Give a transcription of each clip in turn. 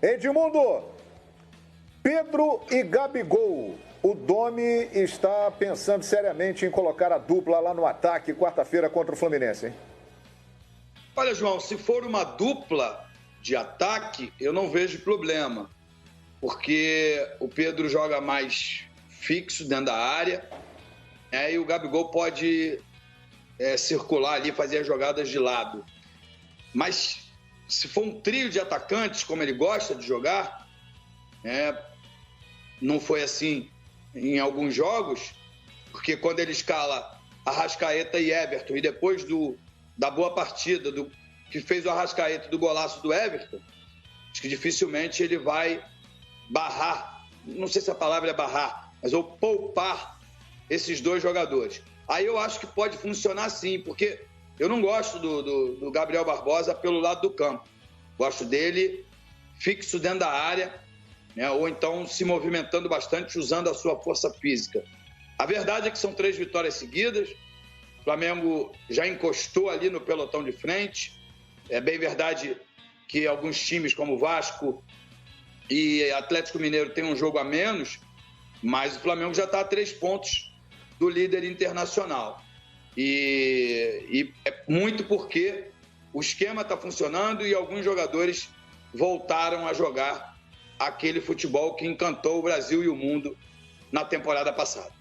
Edmundo, Pedro e Gabigol. O Domi está pensando seriamente em colocar a dupla lá no ataque quarta-feira contra o Fluminense, hein? Olha, João, se for uma dupla de ataque, eu não vejo problema, porque o Pedro joga mais fixo dentro da área, e o Gabigol pode circular ali, fazer as jogadas de lado. Mas se for um trio de atacantes, como ele gosta de jogar, não foi assim em alguns jogos, porque quando ele escala Arrascaeta e Everton, e depois da boa partida que fez o Arrascaeta do golaço do Everton, acho que dificilmente ele vai barrar, não sei se a palavra é barrar, mas ou poupar esses dois jogadores. Aí eu acho que pode funcionar sim, porque eu não gosto do Gabriel Barbosa pelo lado do campo. Gosto dele fixo dentro da área, ou então se movimentando bastante, usando a sua força física. A verdade é que são 3 vitórias seguidas. O Flamengo já encostou ali no pelotão de frente. É bem verdade que alguns times, como Vasco e Atlético Mineiro, têm um jogo a menos, mas o Flamengo já está a 3 pontos do líder internacional. E é muito porque o esquema está funcionando e alguns jogadores voltaram a jogar aquele futebol que encantou o Brasil e o mundo na temporada passada.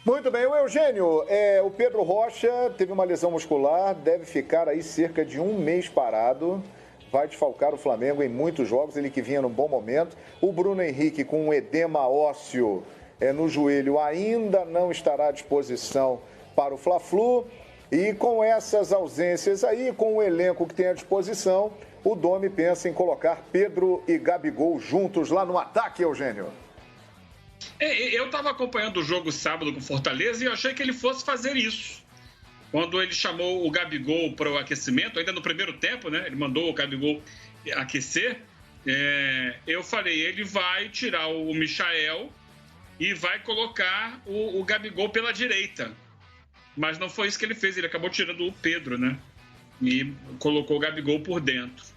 Muito bem, o Eugênio, o Pedro Rocha teve uma lesão muscular, deve ficar aí cerca de 1 mês parado, vai desfalcar o Flamengo em muitos jogos, ele que vinha num bom momento. O Bruno Henrique com um edema ósseo no joelho ainda não estará à disposição para o Fla-Flu. E com essas ausências aí, com o elenco que tem à disposição, o Domi pensa em colocar Pedro e Gabigol juntos lá no ataque, Eugênio. Eu estava acompanhando o jogo sábado com Fortaleza e eu achei que ele fosse fazer isso. Quando ele chamou o Gabigol para o aquecimento, ainda no primeiro tempo, né? Ele mandou o Gabigol aquecer. Eu falei, ele vai tirar o Michael e vai colocar o Gabigol pela direita. Mas não foi isso que ele fez, ele acabou tirando o Pedro, né? E colocou o Gabigol por dentro.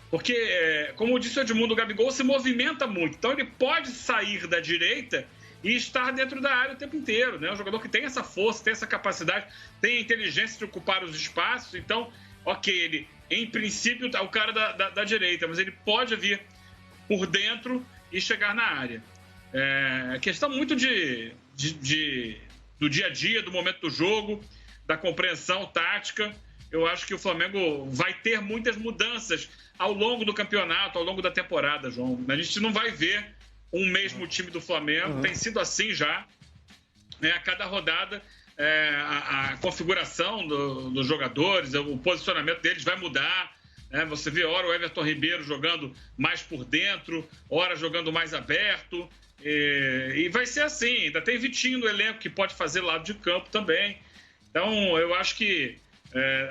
Porque, como disse o Edmundo, o Gabigol se movimenta muito. Então ele pode sair da direita e estar dentro da área o tempo inteiro, né? Um jogador que tem essa força, tem essa capacidade, tem a inteligência de ocupar os espaços. Então, ok, ele, em princípio, é o cara da direita, mas ele pode vir por dentro e chegar na área. É questão muito do dia a dia, do momento do jogo, da compreensão tática. Eu acho que o Flamengo vai ter muitas mudanças ao longo do campeonato, ao longo da temporada, João. A gente não vai ver um mesmo time do Flamengo, tem sido assim já. A cada rodada, a configuração dos jogadores, o posicionamento deles vai mudar. Você vê, ora o Everton Ribeiro jogando mais por dentro, ora jogando mais aberto. E vai ser assim. Ainda tem Vitinho no elenco que pode fazer lado de campo também. Então, eu acho que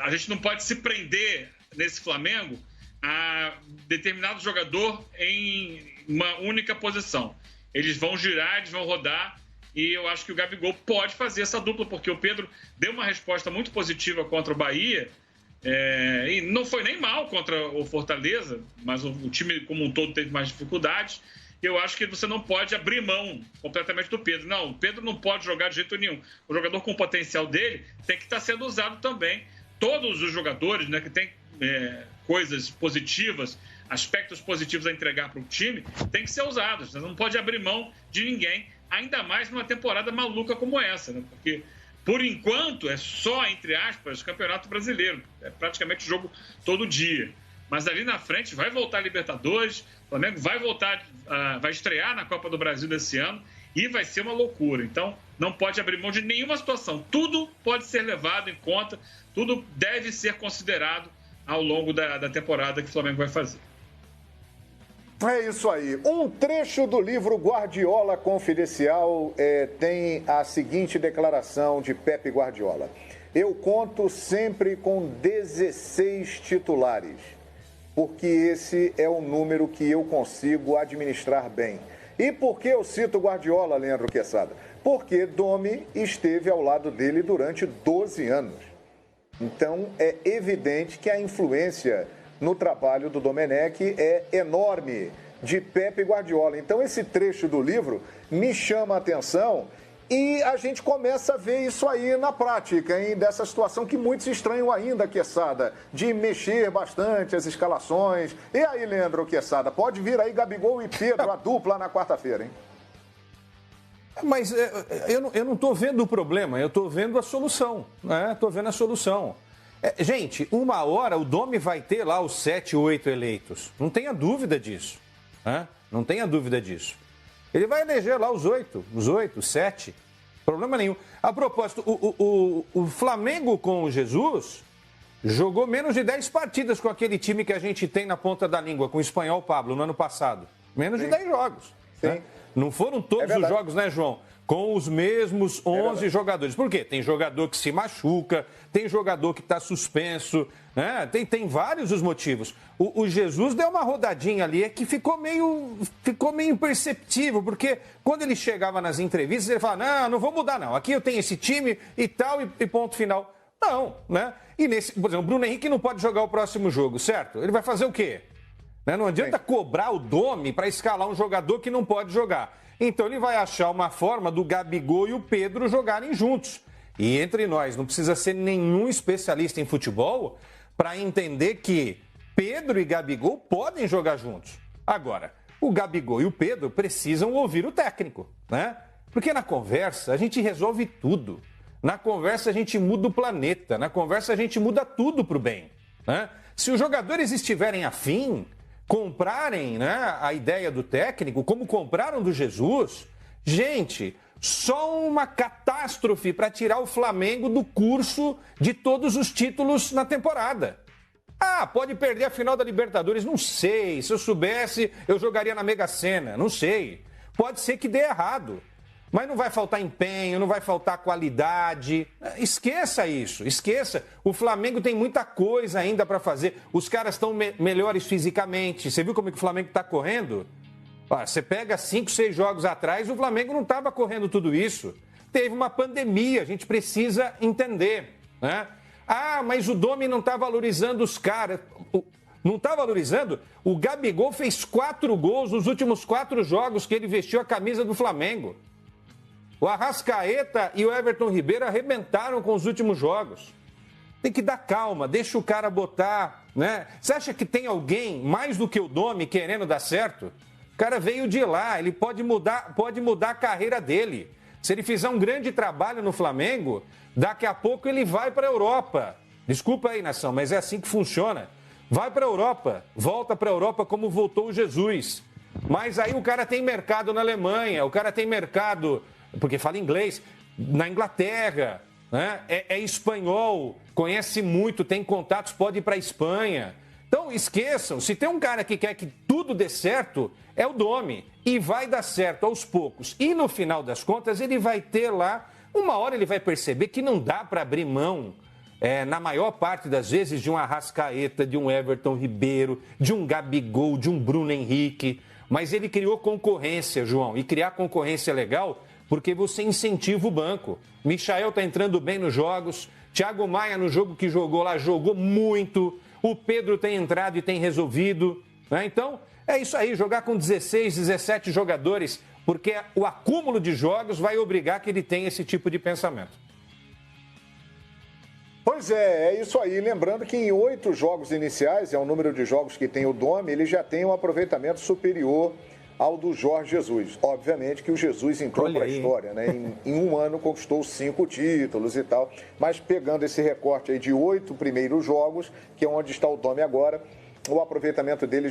a gente não pode se prender nesse Flamengo a determinado jogador em uma única posição. Eles vão girar, eles vão rodar, e eu acho que o Gabigol pode fazer essa dupla, porque o Pedro deu uma resposta muito positiva contra o Bahia, e não foi nem mal contra o Fortaleza, mas o time como um todo teve mais dificuldades. Eu acho que você não pode abrir mão completamente do Pedro. Não, o Pedro não pode jogar de jeito nenhum. O jogador com o potencial dele tem que estar sendo usado também. Todos os jogadores, né, que têm coisas positivas, aspectos positivos a entregar para o time, tem que ser usados. Você não pode abrir mão de ninguém, ainda mais numa temporada maluca como essa, né? Porque, por enquanto, é só, entre aspas, Campeonato Brasileiro. É praticamente jogo todo dia. Mas ali na frente vai voltar a Libertadores, o Flamengo vai voltar, vai estrear na Copa do Brasil desse ano e vai ser uma loucura. Então, não pode abrir mão de nenhuma situação. Tudo pode ser levado em conta, tudo deve ser considerado ao longo da temporada que o Flamengo vai fazer. É isso aí. Um trecho do livro Guardiola Confidencial tem a seguinte declaração de Pepe Guardiola. Eu conto sempre com 16 titulares, porque esse é o número que eu consigo administrar bem. E por que eu cito Guardiola, Leandro Quesada? Porque Domi esteve ao lado dele durante 12 anos. Então, é evidente que a influência no trabalho do Domenech é enorme, de Pepe Guardiola. Então, esse trecho do livro me chama a atenção e a gente começa a ver isso aí na prática, hein? Dessa situação que muitos estranham ainda, Quezada, de mexer bastante as escalações. E aí, Leandro Quezada, pode vir aí Gabigol e Pedro, a dupla na quarta-feira, hein? Mas eu não estou vendo o problema, eu estou vendo a solução, né? Estou vendo a solução. Gente, uma hora o Domi vai ter lá os 7, 8 eleitos. Não tenha dúvida disso. Né? Não tenha dúvida disso. Ele vai eleger lá os 8, os 7. Problema nenhum. A propósito, o Flamengo com o Jesus jogou menos de 10 partidas com aquele time que a gente tem na ponta da língua, com o Espanhol Pablo, no ano passado. Menos de 10 jogos. Né? Não foram todos os jogos, né, João? Com os mesmos 11 jogadores. Por quê? Tem jogador que se machuca, tem jogador que está suspenso, né? Tem vários os motivos. O Jesus deu uma rodadinha ali que ficou meio imperceptível, porque quando ele chegava nas entrevistas, ele falava, não vou mudar não, aqui eu tenho esse time e tal, e ponto final. Não, né? E por exemplo, o Bruno Henrique não pode jogar o próximo jogo, certo? Ele vai fazer o quê? Não adianta cobrar o Domi para escalar um jogador que não pode jogar. Então ele vai achar uma forma do Gabigol e o Pedro jogarem juntos. E entre nós, não precisa ser nenhum especialista em futebol para entender que Pedro e Gabigol podem jogar juntos. Agora, o Gabigol e o Pedro precisam ouvir o técnico, né? Porque na conversa a gente resolve tudo. Na conversa a gente muda o planeta. Na conversa a gente muda tudo para o bem, né? Se os jogadores estiverem afim, comprarem, né, a ideia do técnico, como compraram do Jesus, gente, só uma catástrofe para tirar o Flamengo do curso de todos os títulos na temporada. Pode perder a final da Libertadores, não sei. Se eu soubesse, eu jogaria na Mega Sena, não sei. Pode ser que dê errado. Mas não vai faltar empenho, não vai faltar qualidade. Esqueça isso, esqueça. O Flamengo tem muita coisa ainda para fazer. Os caras estão melhores fisicamente. Você viu como que o Flamengo está correndo? Você pega 5, 6 jogos atrás, o Flamengo não estava correndo tudo isso. Teve uma pandemia, a gente precisa entender, né? Mas o Domi não está valorizando os caras. Não está valorizando? O Gabigol fez 4 gols nos últimos 4 jogos que ele vestiu a camisa do Flamengo. O Arrascaeta e o Everton Ribeiro arrebentaram com os últimos jogos. Tem que dar calma, deixa o cara botar, né? Você acha que tem alguém mais do que o Domi querendo dar certo? O cara veio de lá, ele pode mudar a carreira dele. Se ele fizer um grande trabalho no Flamengo, daqui a pouco ele vai para a Europa. Desculpa aí, nação, mas é assim que funciona. Vai para a Europa, volta para a Europa como voltou o Jesus. Mas aí o cara tem mercado na Alemanha, o cara tem mercado, porque fala inglês, na Inglaterra, né? É espanhol, conhece muito, tem contatos, pode ir para a Espanha. Então esqueçam, se tem um cara que quer que tudo dê certo, é o Domi. E vai dar certo aos poucos. E no final das contas ele vai ter lá, uma hora ele vai perceber que não dá para abrir mão, na maior parte das vezes, de um Arrascaeta, de um Everton Ribeiro, de um Gabigol, de um Bruno Henrique. Mas ele criou concorrência, João. E criar concorrência é legal porque você incentiva o banco. Michael está entrando bem nos jogos. Thiago Maia, no jogo que jogou lá, jogou muito. O Pedro tem entrado e tem resolvido, né? Então, é isso aí, jogar com 16, 17 jogadores, porque o acúmulo de jogos vai obrigar que ele tenha esse tipo de pensamento. Pois é isso aí. Lembrando que em 8 jogos iniciais, é o número de jogos que tem o Domi, ele já tem um aproveitamento superior ao do Jorge Jesus. Obviamente que o Jesus entrou para a história, né? Em um ano conquistou 5 títulos e tal, mas pegando esse recorte aí de 8 primeiros jogos, que é onde está o Domi agora, o aproveitamento dele já